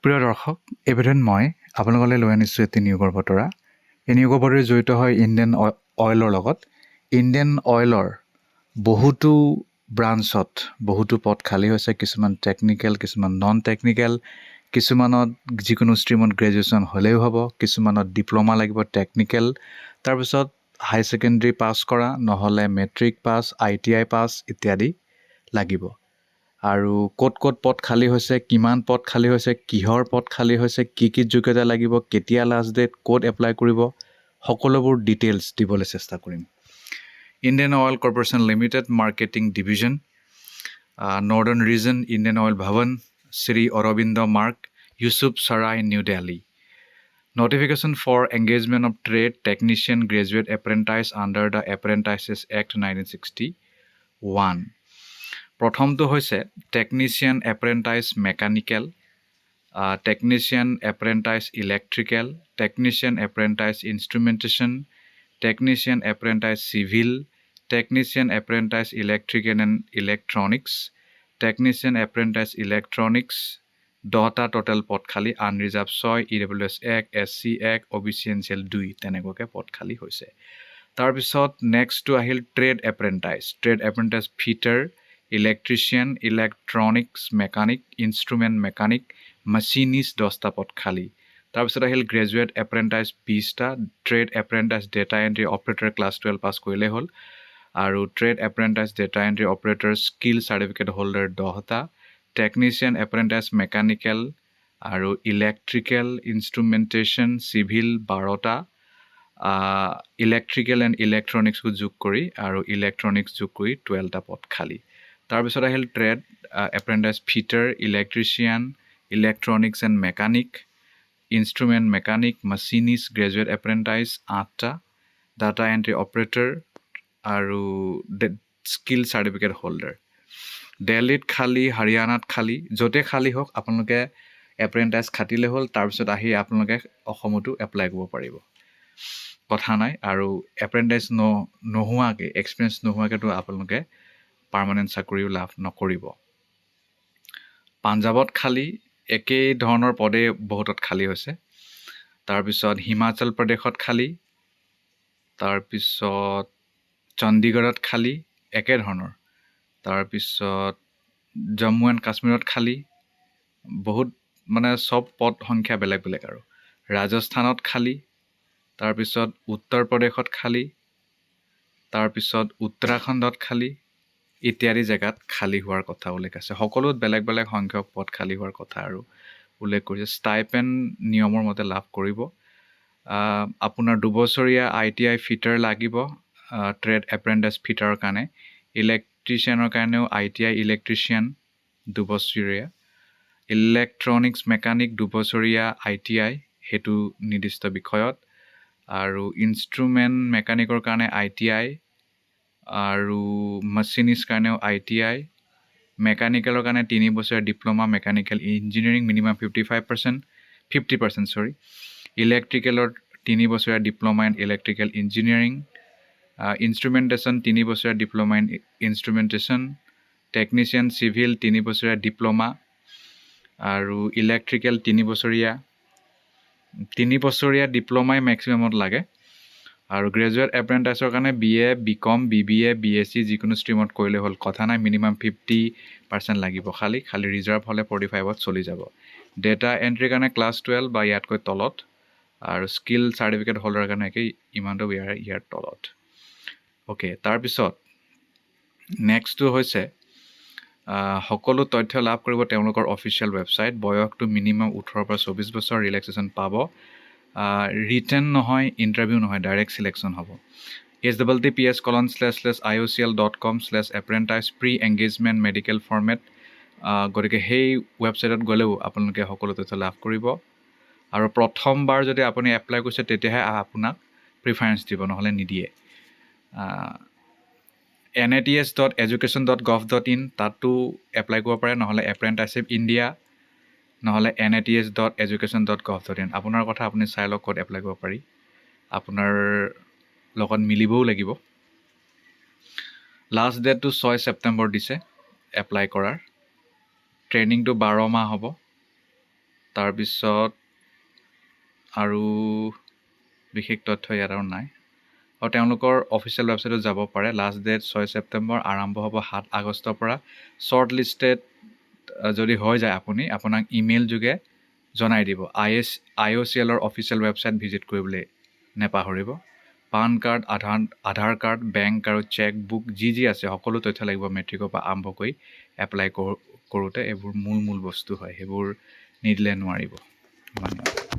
প্ৰিয় দৰ্শক, এইবেদন মই আপোনালোকলৈ লৈ আনিছোঁ এটি নিয়োগৰ বতৰা। এই নিয়োগৰ বতৰা জড়িত হয় ইণ্ডিয়ান অইলৰ লগত। ইণ্ডিয়ান অইলৰ বহুতো ব্ৰাঞ্চত বহুতো পদ খালী হৈছে, কিছুমান টেকনিকেল, কিছুমান নন টেকনিকেল, কিছুমানত যিকোনো ষ্ট্ৰীমত গ্ৰেজুৱেশ্যন হ'লেও হ'ব, কিছুমানত ডিপ্ল'মা লাগিব টেকনিকেল, তাৰপিছত হাই ছেকেণ্ডেৰী পাছ কৰা, নহ'লে মেট্ৰিক পাছ, ITI পাছ ইত্যাদি লাগিব। আৰু ক'ত ক'ত পদ খালী হৈছে, কিমান পদ খালী হৈছে, কিহৰ পদ খালী হৈছে, কি যোগ্যতা লাগিব, কেতিয়া লাষ্ট ডেট, ক'ত এপ্লাই কৰিব, সকলোবোৰ ডিটেইলছ দিবলৈ চেষ্টা কৰিম। Indian oil corporation limited, marketing division, northern region, Indian oil Bhawan, Shri Aurobindo Marg, Yusuf Sarai, New Delhi. Notification for engagement of trade technician graduate apprentice under the Apprentices Act 1961. প্ৰথমটো হৈছে technician apprentice mechanical, technician apprentice electrical, technician apprentice instrumentation, technician apprentice civil, technician apprentice electrical and electronics, technician apprentice electronics. 10টা total পদ খালী, unreserved 6, EWS 1, SC 1, OBC NCL 2 তেনেকুৱাকৈ পদ খালী হৈছে। তাৰপিছত নেক্সটটো আহিল trade apprentice fitter, electrician, electronics mechanic, instrument mechanic, machinist 10টা পদ খালী। তাৰপিছত আহিল গ্ৰেজুৱেট এপ্ৰেণ্টাইজ 20টা, trade apprentice data entry operator class 12 pass কৰিলেই হ'ল। আৰু trade apprentice data entry operator skill certificate holder 10টা, টেকনিচিয়ান এপ্ৰেণ্টাইজ মেকানিকেল আৰু ইলেক্ট্ৰিকেল, ইনষ্ট্ৰুমেণ্টেশ্যন, চিভিল 12টা, ইলেক্ট্ৰিকেল এণ্ড ইলেক্ট্ৰনিক্সকো যোগ কৰি আৰু ইলেক্ট্ৰনিক্স যোগ কৰি 12টা পদ খালী। তাৰপিছত আহিল trade apprentice fitter, electrician, electronics and mechanic, instrument mechanic, machinist, graduate apprentice 8টা, ডাটা এণ্ট্ৰি অপাৰেটৰ আৰু স্কিল চাৰ্টিফিকেট হোল্ডাৰ। দিল্লীত খালী, হাৰিয়ানাত খালী, য'তে খালী হওক আপোনালোকে এপ্ৰেণ্টাইজ খাটিলে হ'ল। তাৰপিছত আহি আপোনালোকে অসমতো এপ্লাই কৰিব পাৰিব, কথা নাই। আৰু এপ্ৰেণ্টাইজ নোহোৱাকৈ, এক্সপিৰিয়েঞ্চ নোহোৱাকৈতো আপোনালোকে পাৰ্মানেণ্ট চাকৰিও লাভ নকৰিব। পাঞ্জাৱত খালী, একেই ধৰণৰ পদে বহুতত খালী হৈছে। তাৰপিছত হিমাচল প্ৰদেশত খালী, তাৰপিছত চণ্ডীগড়ত খালী একেধৰণৰ, তাৰপিছত জম্মু এণ্ড কাশ্মীৰত খালী, বহুত মানে চব পদ সংখ্যা বেলেগ বেলেগ। আৰু ৰাজস্থানত খালী, তাৰপিছত উত্তৰ প্ৰদেশত খালী, তাৰপিছত উত্তৰাখণ্ডত খালী ইত্যাদি জেগাত খালী হোৱাৰ কথা উল্লেখ আছে। সকলোত বেলেগ বেলেগ সংখ্যক পদ খালী হোৱাৰ কথা আৰু উল্লেখ কৰিছে। ষ্টাইপেণ্ড নিয়মৰ মতে লাভ কৰিব। আপোনাৰ 2 বছৰীয়া ITI ফিটাৰ লাগিব, ট্ৰেড এপ্ৰেণ্টাইজ ফিটাৰৰ কাৰণে। ইলেক্ট্ৰিচিয়ানৰ কাৰণেও ITI ইলেক্ট্ৰিচিয়ান 2 বছৰীয়া, ইলেক্ট্ৰনিক্স মেকানিক 2 বছৰীয়া ITI সেইটো নিৰ্দিষ্ট বিষয়ত, আৰু ইনষ্ট্ৰুমেণ্ট মেকানিকৰ কাৰণে ITI, আৰু মেচিনিষ্ট কাৰণেও ITI, মেকানিকেলৰ কাৰণে 3 বছৰীয়া ডিপ্ল'মা মেকানিকেল ইঞ্জিনিয়াৰিং মিনিমাম 50%, ইলেক্ট্ৰিকেলৰ 3 বছৰীয়া ডিপ্ল'মা ইন ইলেক্ট্ৰিকেল ইঞ্জিনিয়াৰিং, ইনষ্ট্ৰুমেণ্টেশ্যন 3 বছৰীয়া ডিপ্ল'মা ইন ইনষ্ট্ৰুমেণ্টেশ্যন, টেকনিচিয়ান চিভিল 3 বছৰীয়া ডিপ্ল'মা, আৰু ইলেক্ট্ৰিকেল 3 বছৰীয়া ডিপ্ল'মাই মেক্সিমামত লাগে। আৰু গ্ৰেজুৱেট এপ্ৰেণ্টাইজৰ কাৰণে BA, BCom, BBA, BSc যিকোনো ষ্ট্ৰীমত কৰিলে হ'ল, কথা নাই। মিনিমাম 50% লাগিব, খালী ৰিজাৰ্ভ হ'লে 45ত চলি যাব। ডেটা এণ্ট্ৰিৰ কাৰণে ক্লাছ 12 বা ইয়াতকৈ তলত, আৰু স্কিল চাৰ্টিফিকেট হোল্ডাৰৰ কাৰণে একেই, ইমানটো ইয়াৰ তলত। অ'কে, তাৰপিছত নেক্সটটো হৈছে সকলো তথ্য লাভ কৰিব তেওঁলোকৰ অফিচিয়েল ৱেবছাইট। বয়সটো মিনিমাম 18 পৰা 24 বছৰ, ৰিলেক্সেশ্যন পাব। ৰিটেন নহয়, ইণ্টাৰভিউ নহয়, ডাইৰেক্ট ছিলেকশ্যন হ'ব। https://iocl.com/apprentice pre-engagement medical format। গতিকে সেই ৱেবছাইটত গ'লেও আপোনালোকে সকলো তথ্য লাভ কৰিব। আৰু প্ৰথমবাৰ যদি আপুনি এপ্লাই কৰিছে তেতিয়াহে আপোনাক প্ৰিফাৰেঞ্চ দিব, নহ'লে নিদিয়ে। nats.education.gov.in তাতো এপ্লাই কৰিব পাৰে, নহ'লে এপ্ৰেণ্টাইচিপ ইণ্ডিয়া, নহ'লে nats.education.gov.in। আপোনাৰ কথা, আপুনি চাই লওক ক'ত এপ্লাই কৰিব পাৰি, আপোনাৰ লগত মিলিবও লাগিব। লাষ্ট ডেটটো 6 ছেপ্টেম্বৰ দিছে এপ্লাই কৰাৰ। ট্ৰেইনিংটো 12 মাহ হ'ব। তাৰপিছত আৰু বিশেষ তথ্য ইয়াত আৰু নাই। আৰু তেওঁলোকৰ অফিচিয়েল ৱেবছাইটত যাব পাৰে। লাষ্ট ডেট 6 ছেপ্টেম্বৰ, আৰম্ভ হ'ব 7 আগষ্টৰ পৰা। শ্বৰ্ট লিষ্টেড যদি হৈ যায় আপোনাক ইমেইল যোগে জনাই দিব। IOCLৰ অফিচিয়েল ৱেবছাইট ভিজিট কৰিবলৈ নেপাহৰিব। পান কাৰ্ড, আধাৰ কাৰ্ড, বেংক আৰু চেক বুক যি আছে সকলো তথ্য লাগিব মেট্ৰিকৰ পৰা আৰম্ভ কৰি এপ্লাই কৰোঁতে। এইবোৰ মূল বস্তু হয়, সেইবোৰ নিদিলে নোৱাৰিব। ধন্যবাদ।